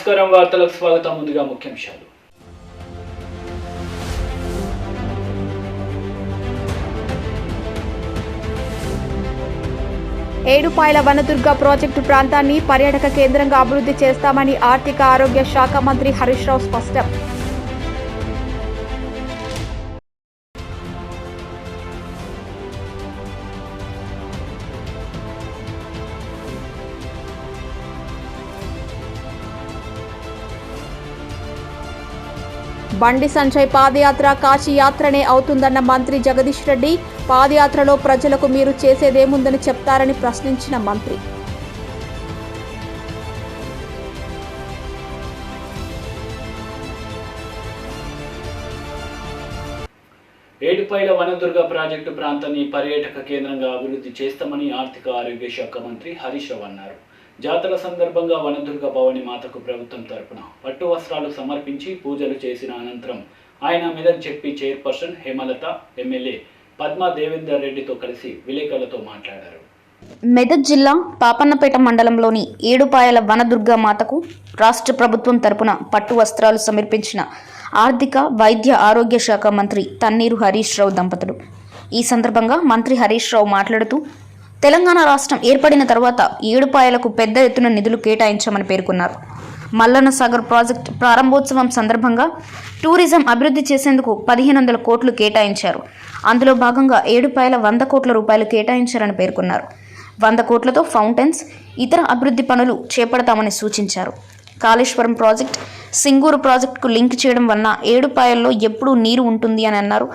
నమస్కారం, వార్తలకు స్వాగతం. ముందుగా ముఖ్యాంశాలు. ఏడుపాయల వనదుర్గ ప్రాజెక్టు ప్రాంతాన్ని పర్యాటక కేంద్రంగా అభివృద్ధి చేస్తామని ఆర్థిక ఆరోగ్య శాఖ మంత్రి హరీష్ రావు స్పష్టం. బండి సంజయ్ పాదయాత్ర కాశీ యాత్రనే అవుతుందన్న మంత్రి జగదీష్ రెడ్డి. పాదయాత్రలో ప్రజలకు మీరు చేసేదేముందని చెప్తారని ప్రశ్నించిన మంత్రి. ఏడుపాయల వనదుర్గ ప్రాజెక్టు ప్రాంతాన్ని పర్యాటక కేంద్రంగా అభివృద్ధి చేస్తామని ఆర్థిక ఆరోగ్య శాఖ మంత్రి హరీష్ రావు అన్నారు. జాతర సందర్భంగా వనదుర్గ భవాని మాతకు ప్రభుత్వం తరపున పట్టు వస్త్రాలు సమర్పించి పూజలు చేసిన అనంతరం ఆయన Medak ZP chairperson Hemalatha, MLA Padma Devender రెడ్డితో కలిసి విలేకరులతో మాట్లాడారు. మెదక్ జిల్లా పాపన్నపేట మండలంలోని ఏడుపాయల వనదుర్గ మాతకు రాష్ట్ర ప్రభుత్వం తరపున పట్టు వస్త్రాలు సమర్పించిన ఆర్థిక వైద్య ఆరోగ్య శాఖ మంత్రి తన్నీరు హరీష్ రావు దంపతులు. ఈ సందర్భంగా మంత్రి హరీష్ రావు మాట్లాడుతూ తెలంగాణ రాష్ట్రం ఏర్పడిన తర్వాత ఏడుపాయలకు పెద్ద ఎత్తున నిధులు కేటాయించామని పేర్కొన్నారు. మల్లన్న సాగర్ ప్రాజెక్టు ప్రారంభోత్సవం సందర్భంగా టూరిజం అభివృద్ధి చేసేందుకు 1500 కోట్లు కేటాయించారు. అందులో భాగంగా ఏడుపాయల 100 కోట్ల రూపాయలు కేటాయించారని పేర్కొన్నారు. 100 కోట్లతో ఫౌంటైన్స్, ఇతర అభివృద్ధి పనులు చేపడతామని సూచించారు. కాళేశ్వరం ప్రాజెక్ట్ సింగూరు ప్రాజెక్టుకు లింక్ చేయడం వలన ఏడుపాయల్లో ఎప్పుడూ నీరు ఉంటుంది అని అన్నారు.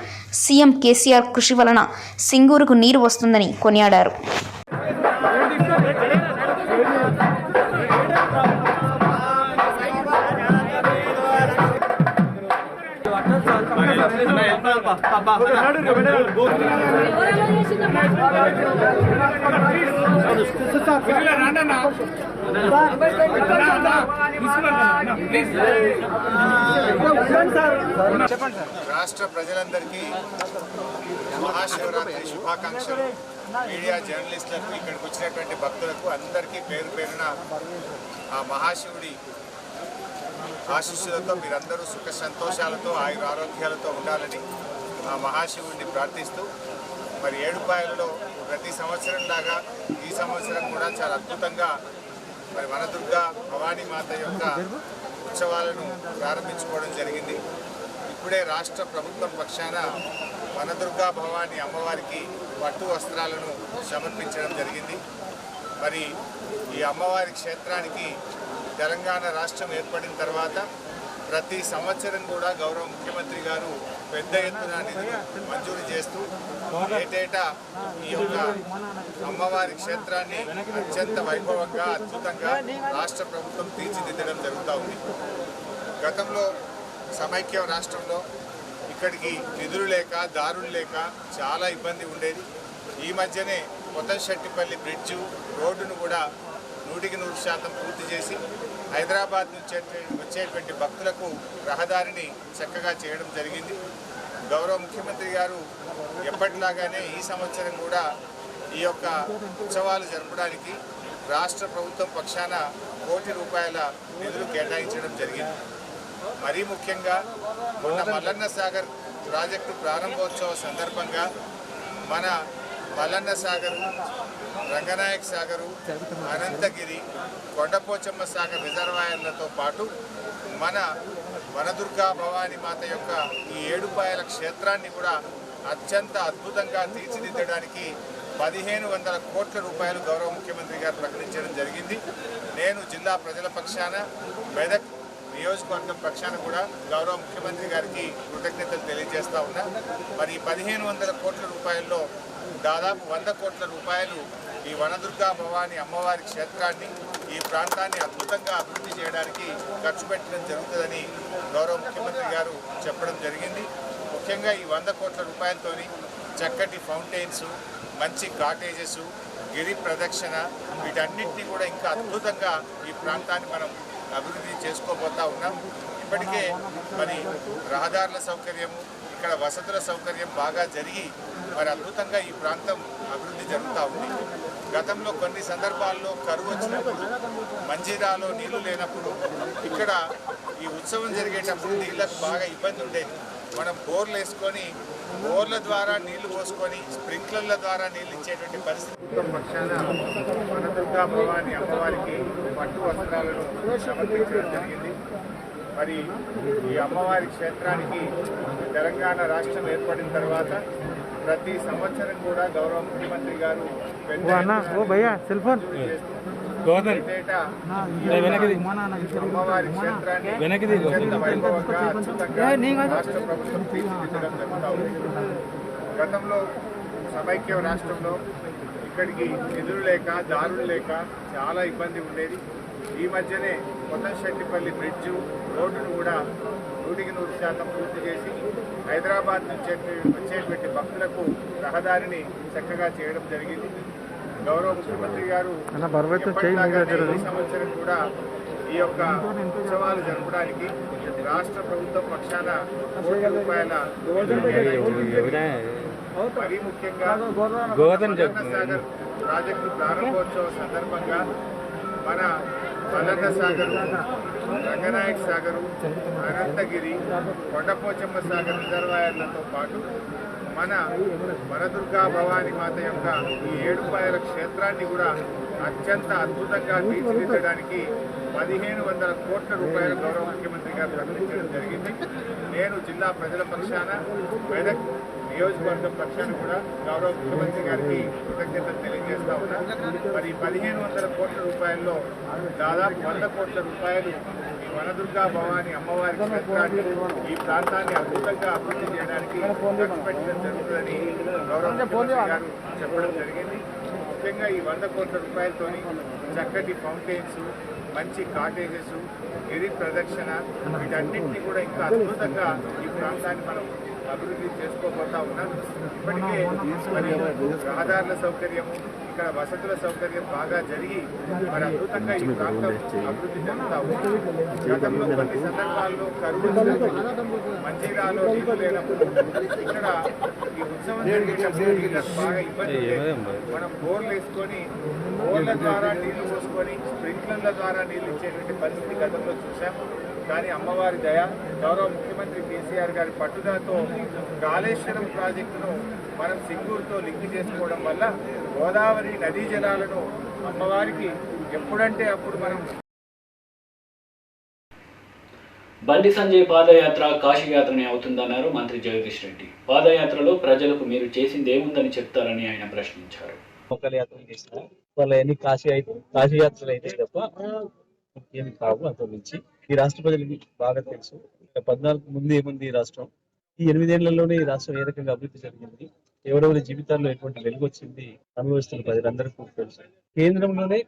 సీఎం కేసీఆర్ కృషి వలన సింగూరుకు నీరు వస్తుందని కొనియాడారు. రాష్ట్ర ప్రజలందరికీ మహాశివరాత్రి శుభాకాంక్షలు. మీడియా జర్నలిస్టులకు, ఇక్కడికి వచ్చినటువంటి భక్తులకు అందరికీ పేరు పేరున ఆ మహాశివుడి ఆశీస్సులతో మీరందరూ సుఖ సంతోషాలతో ఆయుర ఆరోగ్యాలతో ఉండాలని ఆ మహాశివుడిని ప్రార్థిస్తూ, మరి ఏడుపాయలలో ప్రతి సంవత్సరం లాగా ఈ సంవత్సరం కూడా చాలా అద్భుతంగా మరి వనదుర్గ భవానీ మాత యొక్క ఉత్సవాలను ప్రారంభించుకోవడం జరిగింది. ఇప్పుడే రాష్ట్ర ప్రభుత్వం పక్షాన వనదుర్గా భవానీ అమ్మవారికి పట్టు వస్త్రాలను సమర్పించడం జరిగింది. మరి ఈ అమ్మవారి క్షేత్రానికి తెలంగాణ రాష్ట్రం ఏర్పడిన తర్వాత ప్రతి సంవత్సరం కూడా గౌరవ ముఖ్యమంత్రి గారు పెద్ద ఎత్తున నిధులు మంజూరు చేస్తూ ఏటేటా ఈ యొక్క అమ్మవారి క్షేత్రాన్ని అత్యంత వైభవంగా, అద్భుతంగా రాష్ట్ర ప్రభుత్వం తీర్చిదిద్దడం జరుగుతూ ఉంది. గతంలో సమైక్య రాష్ట్రంలో ఇక్కడికి నిధులు లేక, దారులు లేక చాలా ఇబ్బంది ఉండేది. ఈ మధ్యనే కొత్తశెట్టిపల్లి బ్రిడ్జు రోడ్డును కూడా 100% పూర్తి చేసి హైదరాబాద్ నుంచి వచ్చేటువంటి భక్తులకు రహదారిని చక్కగా చేయడం జరిగింది. గౌరవ ముఖ్యమంత్రి గారు ఎప్పటిలాగానే ఈ సంవత్సరం కూడా ఈ యొక్క ఉత్సవాలు జరపడానికి రాష్ట్ర ప్రభుత్వం పక్షాన ₹1 కోటి నిధులు కేటాయించడం జరిగింది. మరీ ముఖ్యంగా మొన్న మల్లన్న సాగర్ ప్రాజెక్టు ప్రారంభోత్సవ సందర్భంగా మన మల్లన్న సాగరు, రంగనాయక సాగరు, అనంతగిరి, కొండపోచమ్మ సాగర్ రిజర్వాయర్లతో పాటు మన వనదుర్గా భవానీ మాత యొక్క ఈ ఏడుపాయల క్షేత్రాన్ని కూడా అత్యంత అద్భుతంగా తీర్చిదిద్దడానికి 1500 కోట్ల రూపాయలు గౌరవ ముఖ్యమంత్రి గారు ప్రకటించడం జరిగింది. నేను జిల్లా ప్రజల పక్షాన, మెదక్ నియోజకవర్గం పక్షాన కూడా గౌరవ ముఖ్యమంత్రి గారికి కృతజ్ఞతలు తెలియజేస్తా ఉన్నా. మరి 1500 కోట్ల రూపాయల్లో దాదాపు 100 కోట్ల రూపాయలు ఈ వనదుర్గా భవానీ అమ్మవారి క్షేత్రాన్ని, ఈ ప్రాంతాన్ని అద్భుతంగా అభివృద్ధి చేయడానికి ఖర్చు పెట్టడం జరుగుతుందని గౌరవ ముఖ్యమంత్రి గారు చెప్పడం జరిగింది. ముఖ్యంగా ఈ 100 కోట్ల రూపాయలతోని చక్కటి ఫౌంటైన్స్, మంచి కాటేజెస్, గిరి ప్రదక్షిణ, వీటన్నిటినీ కూడా ఇంకా అద్భుతంగా ఈ ప్రాంతాన్ని మనం అభివృద్ధి చేసుకోబోతా ఉన్నాం. ఇప్పటికే మరి రహదారుల సౌకర్యము, ఇక్కడ వసతుల సౌకర్యం బాగా జరిగి మరి అద్భుతంగా ఈ ప్రాంతం అభివృద్ధి జరుగుతూ ఉంది. గతంలో కొన్ని సందర్భాల్లో కరువు వచ్చినప్పుడు, మంజీరాలో నీళ్లు లేనప్పుడు ఇక్కడ ఈ ఉత్సవం జరిగేటప్పుడు నీళ్ళకు బాగా ఇబ్బంది ఉండేది. మనం బోర్లు వేసుకొని బోర్ల ద్వారా నీళ్లు పోసుకొని స్ప్రింక్లర్ల ద్వారా నీళ్ళు ఇచ్చేటువంటి పరిస్థితి పక్షాన వనదుర్గా భవాని అమ్మవారికి పట్టు వస్త్రాలను సమర్పించడం జరిగింది. మరి ఈ అమ్మవారి క్షేత్రానికి తెలంగాణ రాష్ట్రం ఏర్పడిన తర్వాత ప్రతి సంవత్సరం కూడా గౌరవ ముఖ్యమంత్రి గారు అమ్మవారి క్షేత్రాన్ని వైభవంగా అద్భుతంగా రాష్ట్ర ప్రభుత్వం తీర్చిదిద్దడం జరుగుతూ ఉంది. గతంలో సమైక్య రాష్ట్రంలో ఇక్కడికి నిధులు లేక దారులు లేక చాలా ఇబ్బంది ఉండేది. ఈ మధ్యనే కొత్తశెట్టిపల్లి బ్రిడ్జు రోడ్డును కూడా 100% పూర్తి చేసి హైదరాబాద్ నుంచి వచ్చేటువంటి భక్తులకు రహదారిని చక్కగా చేయడం జరిగింది. గౌరవ ముఖ్యమంత్రి గారు ఈ సంవత్సరం కూడా ఈ యొక్క ఉత్సవాలు జరపడానికి రాష్ట్ర ప్రభుత్వం పక్షాన కోట్ల రూపాయల మరీ ముఖ్యంగా సాగర్ ప్రాజెక్టు ప్రారంభోత్సవ సందర్భంగా మన మల్లన్న సాగర్, రంగనాయక సాగరు, అనంతగిరి, కొండపోచమ్మ సాగర్ రిజర్వాయర్లతో పాటు మన వనదుర్గా భవాని మాత యొక్క ఈ ఏడుపాయల క్షేత్రాన్ని కూడా అత్యంత అద్భుతంగా తీర్చిదిద్దడానికి 1500 కోట్ల రూపాయలు గౌరవ ముఖ్యమంత్రి గారు ప్రకటించడం జరిగింది. నేను జిల్లా ప్రజల పక్షాన, మెదక్ నియోజకవర్గం పక్షాన కూడా గౌరవ ముఖ్యమంత్రి గారికి కృతజ్ఞతలు తెలియజేస్తా ఉన్నా. మరి 1500 కోట్ల రూపాయల్లో దాదాపు 100 కోట్ల రూపాయలు ఈ వనదుర్గా భవాని అమ్మవారి క్షేత్రాన్ని, ఈ ప్రాంతాన్ని అద్భుతంగా అభివృద్ధి చేయడానికి ఖర్చు పెట్టడం జరుగుతుందని గౌరవ ముఖ్యమంత్రి గారు చెప్పడం జరిగింది. ముఖ్యంగా ఈ 100 కోట్ల రూపాయలతోని చక్కటి ఫౌంటైన్స్, మంచి కాటేజెస్, గిరి ప్రదక్షిణ, వీటన్నింటినీ కూడా ఇంకా అద్భుతంగా ఈ ప్రాంతాన్ని మనం అభివృద్ధి చేసుకోబోతా ఉన్నాం. ఇప్పటికే మరి రహదారుల సౌకర్యం, ఇక్కడ వసతుల సౌకర్యం బాగా జరిగి మరి అద్భుతంగా ఈ ప్రాంతం అభివృద్ధి జరుగుతూ ఉంది. గతంలో కొన్ని సందర్భాల్లో కరువు మంజీరాలో నీళ్లు లేనప్పుడు ఇక్కడ ఈ ఉత్సవం జరిగేటప్పుడు నీళ్ళకు బాగా ఇబ్బంది ఉండేది. మనం బోర్లు వేసుకొని బోర్ల ద్వారా నీళ్లు పోసుకొని స్ప్రింక్లర్ల ద్వారా నీళ్లు ఇచ్చేటువంటి పరిస్థితి గతంలో చూసాం. కానీ అమ్మవారి దయ, గౌరవ ముఖ్యమంత్రి కేసీఆర్ గారి పట్టుదలతో కాళేశ్వరం ప్రాజెక్టును మనం సింగూరుతో లింక్ చేసుకోవడం వల్ల గోదావరి నదీ జలాలను అమ్మవారికి ఎప్పుడంటే అప్పుడు మనం. బండి సంజయ్ పాదయాత్ర కాశీయాత్రనే అవుతుందన్నారు మంత్రి జగదీష్ రెడ్డి. పాదయాత్రలో ప్రజలకు మీరు చేసింది ఏముందని చెప్తారని ఆయన ప్రశ్నించారు. మొక్కల యాత్రలు చేసిన వాళ్ళ ఎన్ని కాశీయాత్రలు అయితే తప్ప ఏమి కావు. అంత మించి ఈ రాష్ట్ర ప్రజలకి బాగా తెలుసు. 14 ముందు ఏముంది ఈ రాష్ట్రం, ఈ 8 ఏళ్లలోనే ఈ రాష్ట్రం ఏ రకంగా అభివృద్ధి జరిగింది, ఎవరెవరి జీవితాల్లో ఎటువంటి వెలుగు వచ్చింది అనుభవిస్తున్న ప్రజలందరికీ తెలుసు. కేంద్రంలోనే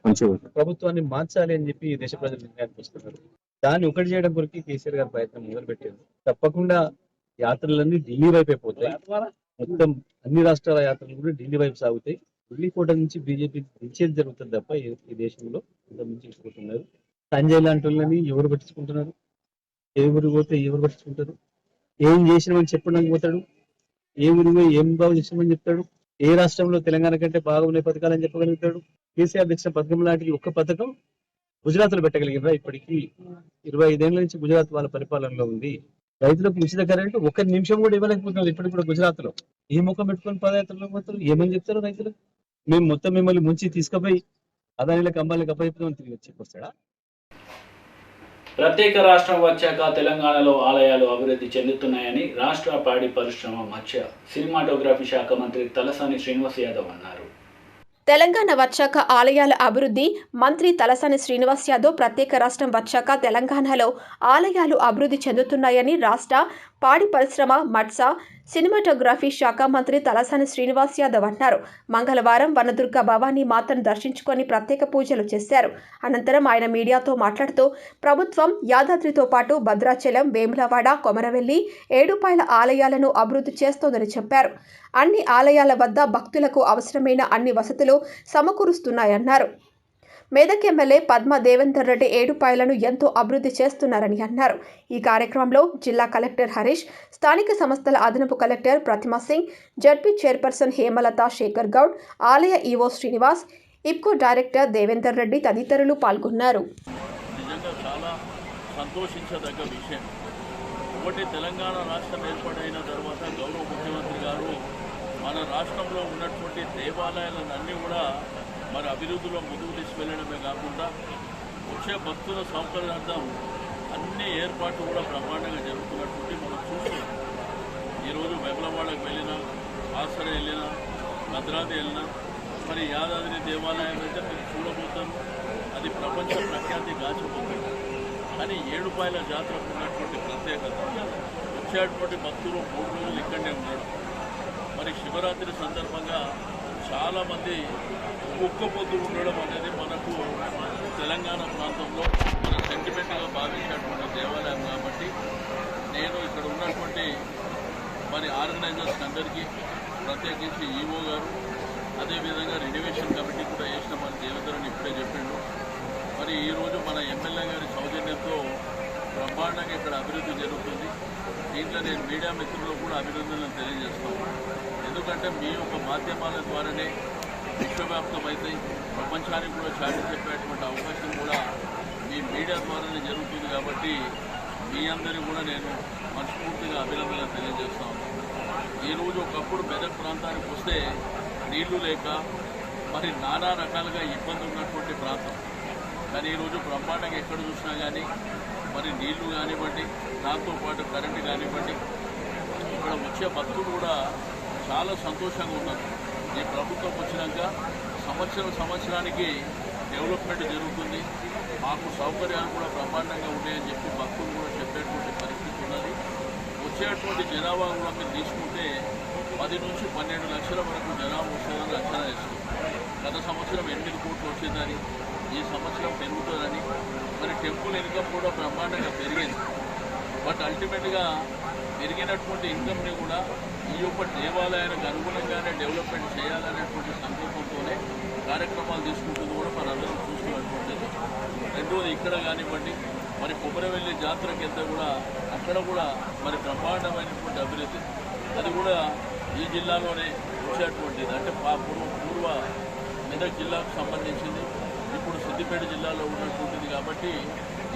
ప్రభుత్వాన్ని మార్చాలి అని చెప్పి దేశ ప్రజలు నిర్ణయానికి వస్తున్నారు. దాన్ని ఒకటి చేయడం కొరకు కేసీఆర్ గారు ప్రయత్నం మొదలుపెట్టారు. తప్పకుండా యాత్రలన్నీ ఢిల్లీ వైపు అయిపోతాయి. మొత్తం అన్ని రాష్ట్రాల యాత్రలు కూడా ఢిల్లీ వైపు సాగుతాయి. ఢిల్లీ కోట నుంచి బీజేపీ దించేది జరుగుతుంది తప్ప ఈ దేశంలో ఇంత మించిపోతున్నారు. సంజయ్ లాంటి వాళ్ళని ఎవరు పట్టించుకుంటున్నారు? ఎవరు పోతే ఎవరు పట్టించుకుంటారు? ఏం చేసినామని చెప్పడానికి పోతాడు, ఏ ఊరిలో ఏం బాగు చేసినామని చెప్తాడు, ఏ రాష్ట్రంలో తెలంగాణ కంటే బాగున్నాయి పథకాలని చెప్పగలుగుతాడు. కేసీఆర్ తెచ్చిన పథకం లాంటిది ఒక్క పథకం గుజరాత్ లో పెట్టగలిగినరా? ఇప్పటికీ 25 ఏళ్ల నుంచి గుజరాత్ వాళ్ళ పరిపాలనలో ఉంది. రైతులకు ఉచిత కరెంటు 1 నిమిషం కూడా ఇవ్వలేకపోతున్నారు. ఇప్పటికి కూడా గుజరాత్ లో ఏ ముఖం పెట్టుకొని పాదయాత్రలో పోతారు? ఏమని చెప్తారు రైతులు? మేము మొత్తం మిమ్మల్ని ముంచి తీసుకుపోయి అదానిలకు అమ్మాయిలకు అప్పచెప్తామని తిరిగి వచ్చి వస్తాడా? ప్రత్యేక రాష్ట్రం వచ్చాక తెలంగాణలో ఆలయాలు అభివృద్ధి చెందుతున్నాయని రాష్ట్ర పాడి పరిశ్రమ, మత్స్య, సినిమాటోగ్రఫీ శాఖ మంత్రి తలసాని శ్రీనివాస్ యాదవ్ అన్నారు. తెలంగాణ వచ్చాక ఆలయాల అభివృద్ధి మంత్రి తలసాని శ్రీనివాస్ యాదవ్ ప్రత్యేక రాష్ట్రం వచ్చాక తెలంగాణలో ఆలయాలు అభివృద్ధి చెందుతున్నాయని రాష్ట్ర పాడి పరిశ్రమ, మత్స్య, సినిమాటోగ్రఫీ శాఖ మంత్రి తలసాని శ్రీనివాస్ యాదవ్ అన్నారు. మంగళవారం వనదుర్గ భవానీ మాతను దర్శించుకొని ప్రత్యేక పూజలు చేశారు. అనంతరం ఆయన మీడియాతో మాట్లాడుతూ ప్రభుత్వం యాదాద్రితో పాటు భద్రాచలం, వేములవాడ, కొమరవెల్లి, ఏడుపాయల ఆలయాలను అభివృద్ధి చేస్తోందని చెప్పారు. అన్ని ఆలయాల వద్ద భక్తులకు అవసరమైన అన్ని వసతులు సమకూరుస్తున్నాయన్నారు. మెదక్ ఎమ్మెల్యే పద్మా దేవేందర్ రెడ్డి ఏడుపాయలను ఎంతో అభివృద్ధి చేస్తున్నారని అన్నారు. ఈ కార్యక్రమంలో జిల్లా కలెక్టర్ హరీష్, స్థానిక సంస్థల అదనపు కలెక్టర్ ప్రతిమా సింగ్, జడ్పీ చైర్పర్సన్ హేమలత శేఖర్ గౌడ్, ఆలయ ఈవో శ్రీనివాస్, ఇప్కో డైరెక్టర్ దేవేందర్ రెడ్డి తదితరులు పాల్గొన్నారు. నిజంగా చాలా సంతోషించదగ్గ విషయం. ఒకటి, తెలంగాణ రాష్ట్రం ఏర్పాటైన తర్వాత గౌరవ ముఖ్యమంత్రి గారు మన రాష్ట్రంలో ఉన్నటువంటి దేవాలయాలన్నీ కూడా మరి అభివృద్ధిలో ముందుకు తీసుకెళ్లడమే కాకుండా వచ్చే భక్తుల సౌకర్యార్థం అన్ని ఏర్పాట్లు కూడా బ్రహ్మాండంగా జరుగుతున్నటువంటి మనం చూస్తున్నాం. ఈరోజు వేములవాడకు వెళ్ళినా, ఆసర వెళ్ళినా, భద్రాద్రి వెళ్ళినా, మరి యాదాద్రి దేవాలయం అయితే మీరు చూడబోతారు, అది ప్రపంచ ప్రఖ్యాతి గాచిపోతుంది. కానీ ఏడుపాయల జాతరకు ఉన్నటువంటి ప్రత్యేకత, వచ్చేటువంటి భక్తులు 3 రోజులు ఇక్కడనే ఉండడం. మరి శివరాత్రి సందర్భంగా చాలామంది ఒక్క పొద్దు ఉండడం అనేది మనకు తెలంగాణ ప్రాంతంలో మన సెంటిమెంట్గా భావించేటువంటి దేవాలయం కాబట్టి నేను ఇక్కడ ఉన్నటువంటి మరి ఆర్గనైజర్స్ అందరికీ, ప్రత్యేకించి ఈవో గారు, అదేవిధంగా రెన్యువేషన్ కమిటీ కూడా వేసిన మన దేవేంద్రని ఇప్పుడే చెప్పిండు. మరి ఈరోజు మన ఎమ్మెల్యే గారి సౌజన్యంతో బ్రహ్మాండంగా ఇక్కడ అభివృద్ధి జరుగుతుంది. దీంట్లో నేను మీడియా మిత్రులకు కూడా అభినందనలు తెలియజేస్తాను. ఎందుకంటే మీ యొక్క మాధ్యమాల ద్వారానే విశ్వవ్యాప్తమైతే ప్రపంచానికి కూడా చాటి చెప్పేటువంటి అవకాశం కూడా మీ మీడియా ద్వారానే జరుగుతుంది. కాబట్టి మీ అందరికీ కూడా నేను మనస్ఫూర్తిగా అభినందనలు తెలియజేస్తాను. ఈరోజు ఒకప్పుడు మెదక్ ప్రాంతానికి వస్తే నీళ్లు లేక మరి నానా రకాలుగా ఇబ్బంది ఉన్నటువంటి ప్రాంతం. కానీ ఈరోజు బ్రహ్మాండంగా ఎక్కడ చూసినా కానీ మరి నీళ్లు కానివ్వండి, దాంతోపాటు కరెంటు కానివ్వండి, ఇక్కడ వచ్చే భక్తులు కూడా చాలా సంతోషంగా ఉన్నారు. ఈ ప్రభుత్వం వచ్చినాక సంవత్సరానికి డెవలప్మెంట్ జరుగుతుంది, మాకు సౌకర్యాలు కూడా బ్రహ్మాండంగా ఉన్నాయని చెప్పి భక్తులు కూడా చెప్పేటువంటి పరిస్థితి ఉన్నది. వచ్చేటువంటి జనాభా కూడా మీరు తీసుకుంటే 10 నుంచి 12 లక్షల వరకు జనాభా వస్తుందని అంచనా వేస్తుంది. గత సంవత్సరం 8 కోట్లు వచ్చిందని, ఈ సంవత్సరం పెరుగుతుందని, మరి టెంపుల్ ఇన్కమ్ కూడా బ్రహ్మాండంగా పెరిగింది. బట్ అల్టిమేట్గా పెరిగినటువంటి ఇన్కమ్ని కూడా ఈ యొక్క దేవాలయానికి అనుగుణంగానే డెవలప్మెంట్ చేయాలనేటువంటి సంకల్పంతోనే కార్యక్రమాలు తీసుకుంటుంది కూడా మనందరం చూస్తున్నటువంటిది. రెండోది ఇక్కడ కానివ్వండి, మరి కొమరవెల్లి జాతరకి వెళ్తే కూడా అక్కడ కూడా మరి బ్రహ్మాండమైనటువంటి అభివృద్ధి, అది కూడా ఈ జిల్లాలోనే వచ్చేటువంటిది. అంటే పూర్వ మెదక్ జిల్లాకు సంబంధించింది, ఇప్పుడు సిద్దిపేట జిల్లాలో ఉన్నటువంటిది. కాబట్టి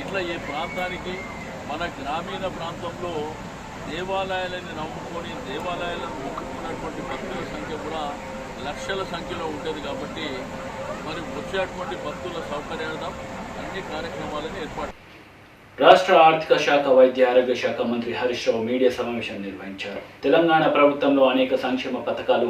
ఇట్లా ఈ ప్రాంతానికి మన గ్రామీణ ప్రాంతంలో దేవాలయాలని నమ్ముకొని దేవాలయాలను మొక్కుకున్నటువంటి భక్తుల సంఖ్య కూడా లక్షల సంఖ్యలో ఉంటుంది. కాబట్టి మరి వచ్చేటువంటి భక్తుల సౌకర్యార్థం అన్ని కార్యక్రమాలను ఏర్పాటు. రాష్ట్ర ఆర్థిక శాఖ, వైద్య ఆరోగ్య శాఖ మంత్రి హరీష్ రావు మీడియా సమావేశం నిర్వహించారు. తెలంగాణ ప్రభుత్వంలో అనేక సంక్షేమ పథకాలు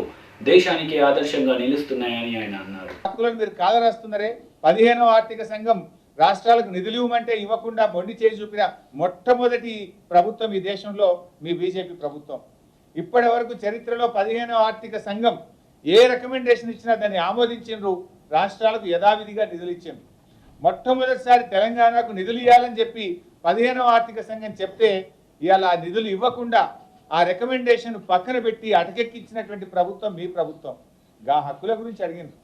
దేశానికి ఆదర్శంగా నిలుస్తున్నాయని ఆయన అన్నారు. హక్కులను మీరు కాదరాస్తున్నారే. 15వ ఆర్థిక సంఘం రాష్ట్రాలకు నిధులు ఇవ్వమంటే ఇవ్వకుండా మొండి చేసి చూపిన మొట్టమొదటి ప్రభుత్వం ఈ దేశంలో మీ బీజేపీ ప్రభుత్వం. ఇప్పటి వరకు చరిత్రలో 15వ ఆర్థిక సంఘం ఏ రికమెండేషన్ ఇచ్చినా దాన్ని ఆమోదించిండ్రు, రాష్ట్రాలకు యథావిధిగా నిధులు ఇచ్చిండ్రు. మొట్టమొదటిసారి తెలంగాణకు నిధులు ఇవ్వాలని చెప్పి 15వ ఆర్థిక సంఘం చెప్తే ఇవాళ ఆ నిధులు ఇవ్వకుండా ఆ రికమెండేషన్ పక్కన పెట్టి అటకెక్కించినటువంటి ప్రభుత్వం మీ ప్రభుత్వం. గా హక్కుల గురించి అడిగింది,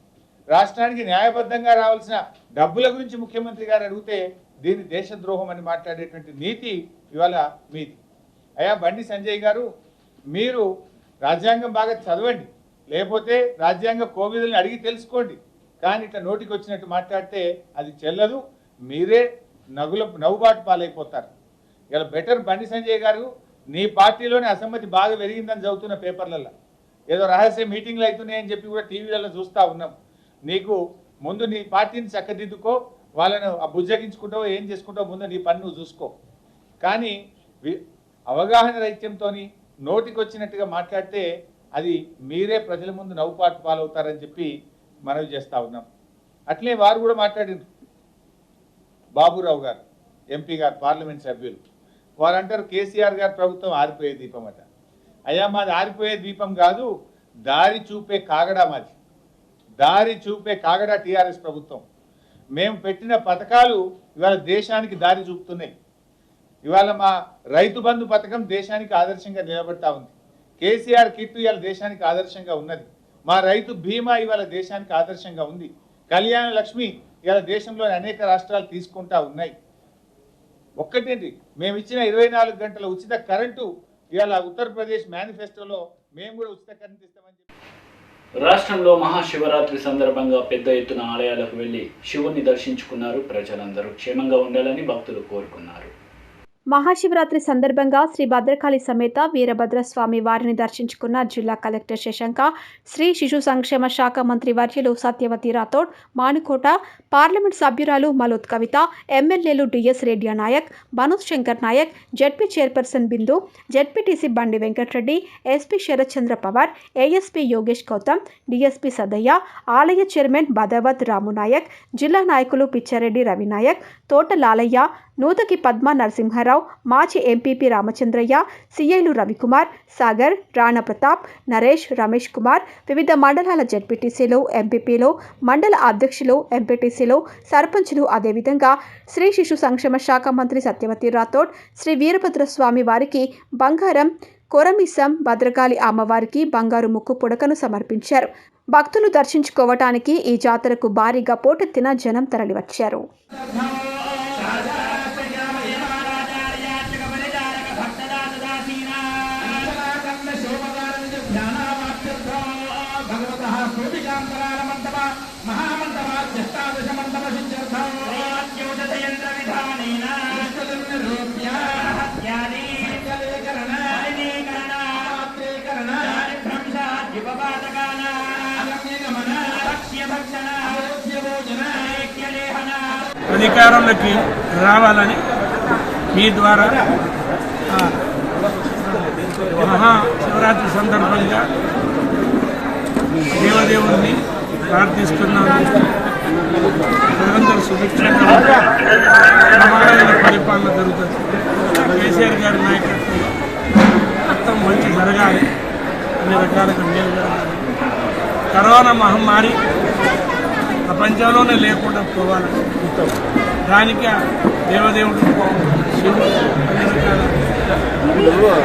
రాష్ట్రానికి న్యాయబద్ధంగా రావాల్సిన డబ్బుల గురించి ముఖ్యమంత్రి గారు అడిగితే దీన్ని దేశద్రోహం అని మాట్లాడేటువంటి నీతి ఇవాళ మీది. అయ్యా బండి సంజయ్ గారు, మీరు రాజ్యాంగం బాగా చదవండి, లేకపోతే రాజ్యాంగ కోవిదుల్ని అడిగి తెలుసుకోండి. కానీ ఇట్లా నోటికి వచ్చినట్టు మాట్లాడితే అది చెల్లదు, మీరే నవ్వుబాటు పాలైపోతారు. ఇలా బెటర్ బండి సంజయ్ గారు, నీ పార్టీలోనే అసమ్మతి బాగా పెరిగిందని చదువుతున్న పేపర్లలో, ఏదో రహస్య మీటింగ్లు అవుతున్నాయని చెప్పి కూడా టీవీలలో చూస్తూ ఉన్నాం. నీకు ముందు నీ పార్టీని చక్కదిద్దుకో, వాళ్ళను బుజ్జగించుకుంటావో ఏం చేసుకుంటావో ముందు నీ పని నువ్వు చూసుకో. కానీ అవగాహన రహిత్యంతో నోటికి వచ్చినట్టుగా మాట్లాడితే అది మీరే ప్రజల ముందు నవ్వుపాటు పాలవుతారని చెప్పి మనవి చేస్తూ ఉన్నాం. అట్లే వారు కూడా మాట్లాడినారు. బాబురావు గారు ఎంపీ గారు, పార్లమెంట్ సభ్యులు, వారు అంటారు కేసీఆర్ గారి ప్రభుత్వం ఆరిపోయే దీపం అట. అయ్యా మాది ఆరిపోయే దీపం కాదు, దారి చూపే కాగడా మాది. దారి చూపే కాగడా టీఆర్ఎస్ ప్రభుత్వం. మేము పెట్టిన పథకాలు ఇవాళ దేశానికి దారి చూపుతున్నాయి. ఇవాళ మా రైతు బంధు పథకం దేశానికి ఆదర్శంగా నిలబడతా ఉంది. కేసీఆర్ కిట్టు ఇవాళ దేశానికి ఆదర్శంగా ఉన్నది. మా రైతు బీమా ఇవాళ దేశానికి ఆదర్శంగా ఉంది. కళ్యాణ లక్ష్మి ఇలా దేశంలోని అనేక రాష్ట్రాలు తీసుకుంటా ఉన్నాయి. ఒక్కటేంటి, మేము ఇచ్చిన 24 గంటల ఉచిత కరెంటు ఇవాళ ఉత్తరప్రదేశ్ మేనిఫెస్టోలో మేము కూడా ఉచిత కరెంటు ఇస్తామని చెప్పి. రాష్ట్రంలో మహాశివరాత్రి సందర్భంగా పెద్ద ఎత్తున ఆలయాలకు వెళ్లి శివుణ్ణి దర్శించుకున్నారు. ప్రజలందరూ క్షేమంగా ఉండాలని భక్తులు కోరుకున్నారు. మహాశివరాత్రి సందర్భంగా శ్రీ భద్రకాళి సమేత వీరభద్రస్వామి వారిని దర్శించుకున్న జిల్లా కలెక్టర్ శశాంక, శ్రీ శిశు సంక్షేమ శాఖ మంత్రి వర్యులు సత్యవతి రాథోడ్, మానుకోట పార్లమెంట్ సభ్యురాలు మలోత్ కవిత, ఎమ్మెల్యేలు DS Reddy Naik, Manoj Shankar Naik, ZP chairperson Bindu, ZPTC Bandi Venkatareddy, SP Sharath Chandra Pawar, ASP Yogesh Gautham, DSP Sadaiah, ఆలయ చైర్మన్ బదావత్ రాము నాయక్, జిల్లా నాయకులు పిచ్చారెడ్డి రవినాయక్, తోట లాలయ్య, నూతకి పద్మ నరసింహారావు, మాజీ ఎంపీపీ రామచంద్రయ్య, సిఐలు రవికుమార్, సాగర్, రాణా ప్రతాప్, నరేష్, రమేష్ కుమార్, వివిధ మండలాల జెడ్పీటీసీలు, ఎంపీపీలు, మండల అధ్యక్షులు, ఎంపీటీసీలు, సర్పంచులు, అదేవిధంగా శ్రీ శిశు సంక్షేమ శాఖ మంత్రి సత్యవతి రాథోడ్ శ్రీ వీరభద్రస్వామి వారికి బంగారం కొరమిసం, భద్రకాళి అమ్మవారికి బంగారు ముక్కు పుడకను సమర్పించారు. భక్తులు దర్శించుకోవటానికి ఈ జాతరకు భారీగా పోటెత్తిన జనం తరలివచ్చారు. అధికారంలోకి రావాలని మీ ద్వారా మహాశివరాత్రి సందర్భంగా దేవదేవుని ప్రార్థిస్తున్నాను. ప్రజలందరూ సుభిక్షంగా ప్రమాణమైన పరిపాలన జరుగుతుంది. కేసీఆర్ గారి నాయకత్వం మొత్తం మంచి జరగాలి, అన్ని రకాలుగా మేలు జరగాలి. కరోనా మహమ్మారి ప్రపంచంలోనే లేకుండా పోవాలని, దానికి దేవదేవుడు శివుడు అన్ని రకాల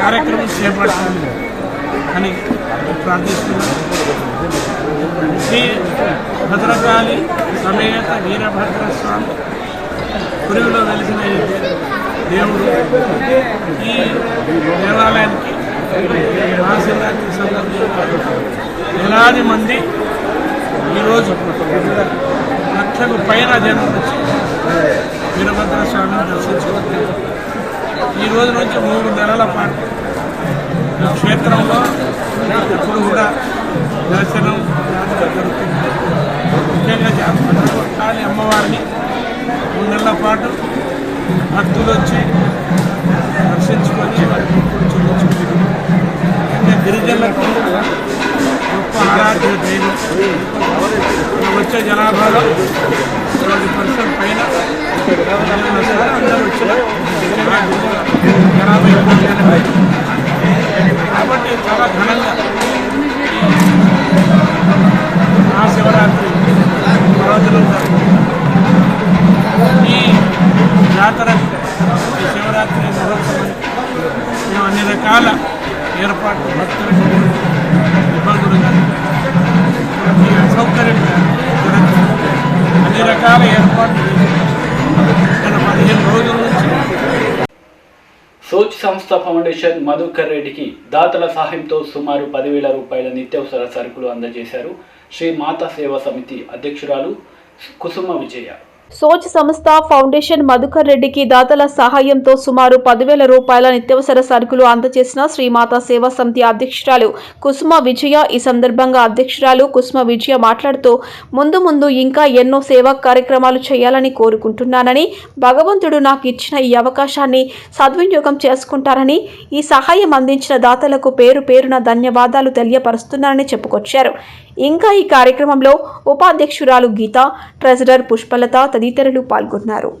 కార్యక్రమం చేపట్టాలి అని ప్రార్థిస్తున్నాను. శ్రీ భద్రకాళి సమేత వీరభద్రస్వామి పురిలో వెలిసిన ఈ దేవుడు ఈ దేవాలయానికి మహాశివరాత్రి సందర్భంగా వేలాది మంది ఈరోజు లక్షకు పైన జనం వచ్చి వీరభద్రస్వామిని దర్శించుకుంటారు. ఈ రోజు నుంచి 3 నెలల పాటు ఈ క్షేత్రంలో ఎప్పుడు కూడా దర్శనం జరుగుతుంది. ముఖ్యంగా భద్రకాళి అమ్మవారిని 3 నెలల పాటు భక్తులు వచ్చి దర్శించుకొని వారి మొక్కులు చెల్లించుకుంటారు. ఇంకా గిరిజనులకు గొప్ప ఆరాధ్య దైవం. వచ్చే జనాభాలో 20% పైన అందరూ వచ్చిన జనాభా ఎక్కువ. కాబట్టి చాలా ఘనంగా మహాశివరాత్రి రోజులు ఈ జాతర, ఈ శివరాత్రి మహోత్సవం మేము అన్ని రకాల ఏర్పాట్లు భక్తులకు ఇబ్బందులు సౌకర్యం అన్ని రకాల ఏర్పాట్లు గత 15 రోజుల నుంచి. సోచ్ సంస్థ ఫౌండేషన్ మధుకర్ రెడ్డికి దాతల సహాయంతో సుమారు 10,000 రూపాయల నిత్యావసర సరుకులు అందజేశారు. శ్రీ మాతా సేవా సమితి అధ్యక్షురాలు కుసుమ విజయ. సోచ్ సంస్థ ఫౌండేషన్ మధుకర్ రెడ్డికి దాతల సహాయంతో సుమారు 10,000 రూపాయల నిత్యావసర సరుకులు అందజేసిన శ్రీమాతా సేవా సమితి అధ్యక్షురాలు కుసుమ విజయ. ఈ సందర్భంగా అధ్యక్షురాలు కుసుమ విజయ మాట్లాడుతూ ముందు ఇంకా ఎన్నో సేవా కార్యక్రమాలు చేయాలని కోరుకుంటున్నానని, భగవంతుడు నాకు ఇచ్చిన ఈ అవకాశాన్ని సద్వినియోగం చేసుకుంటారని, ఈ సహాయం అందించిన దాతలకు పేరు పేరున ధన్యవాదాలు తెలియపరుస్తున్నానని చెప్పుకొచ్చారు. ఇంకా ఈ కార్యక్రమంలో ఉపాధ్యక్షురాలు గీత, ట్రెజరర్ పుష్పలత తదితరులు పాల్గొన్నారు.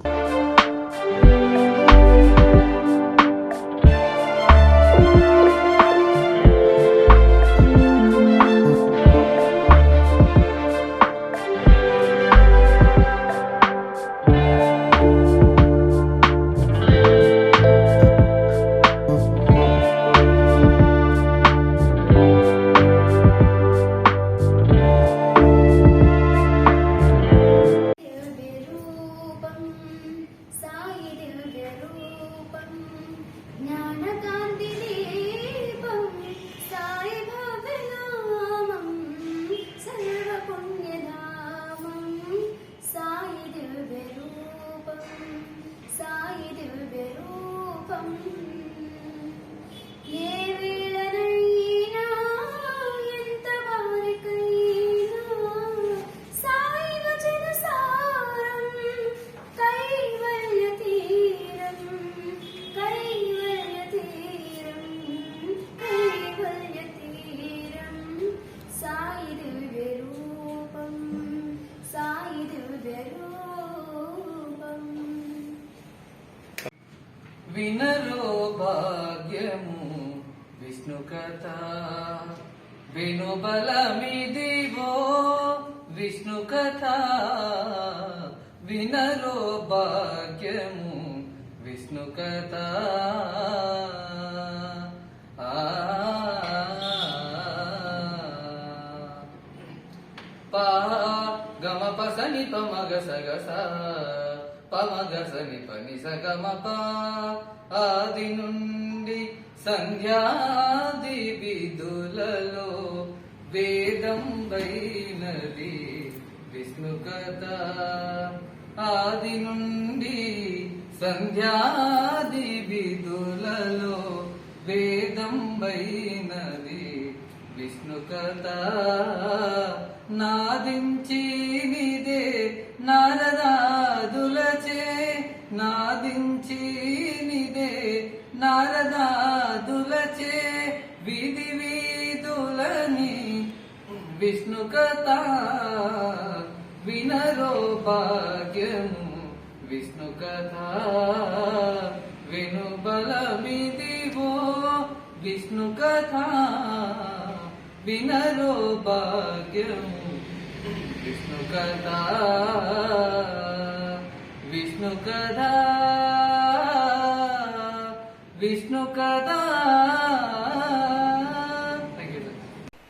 విష్ణు కథ విను బలమిదివో విష్ణు కథ వినలో భాగ్యము విష్ణు కథ పా గమ పసని పమగ సగస పమగ సని పని సగమ పా ఆది నుండి సంధ్యాది విధులలో వేదం వైనది విష్ణు కథ ఆది నుండి సంధ్యాది విధులలో వేదం వైనది విష్ణు కథ నాదించి నిదే నారదాదులచే నాదించి నిదే నారదాదులచే విధి వీధులని విష్ణు కథ వినరో భాగ్యము విష్ణు కథ విను బలమిదివో విష్ణు కథ వినరో భాగ్యము విష్ణు కథ విష్ణు కథ విష్ణు కథ.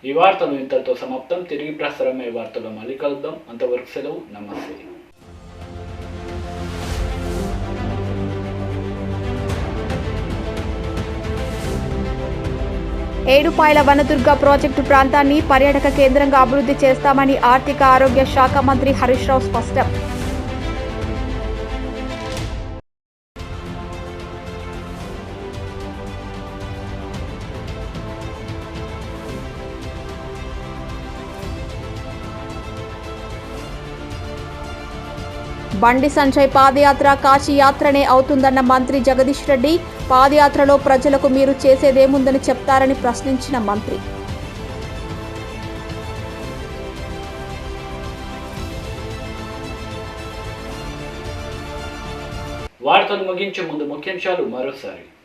ఈ వార్తలు ఇంతటితో సమాప్తం. తిరిగి ప్రసారమయ్యే వార్తల్లో మళ్ళీ కలుద్దాం. అంతవరకు సెలవు. నమస్తే. ఏడుపాయల వనదుర్గ ప్రాజెక్టు ప్రాంతాన్ని పర్యాటక కేంద్రంగా అభివృద్ధి చేస్తామని ఆర్థిక ఆరోగ్య శాఖ మంత్రి హరీష్ రావు స్పష్టం. బండి సంజయ్ పాదయాత్ర కాశీ యాత్రనే అవుతుందన్న మంత్రి జగదీష్ రెడ్డి. పాదయాత్రలో ప్రజలకు మీరు చేసేదేముందని చెప్తారని ప్రశ్నించిన మంత్రి. వార్తలు ముగించే ముందు ముఖ్యాంశాలు మరోసారి.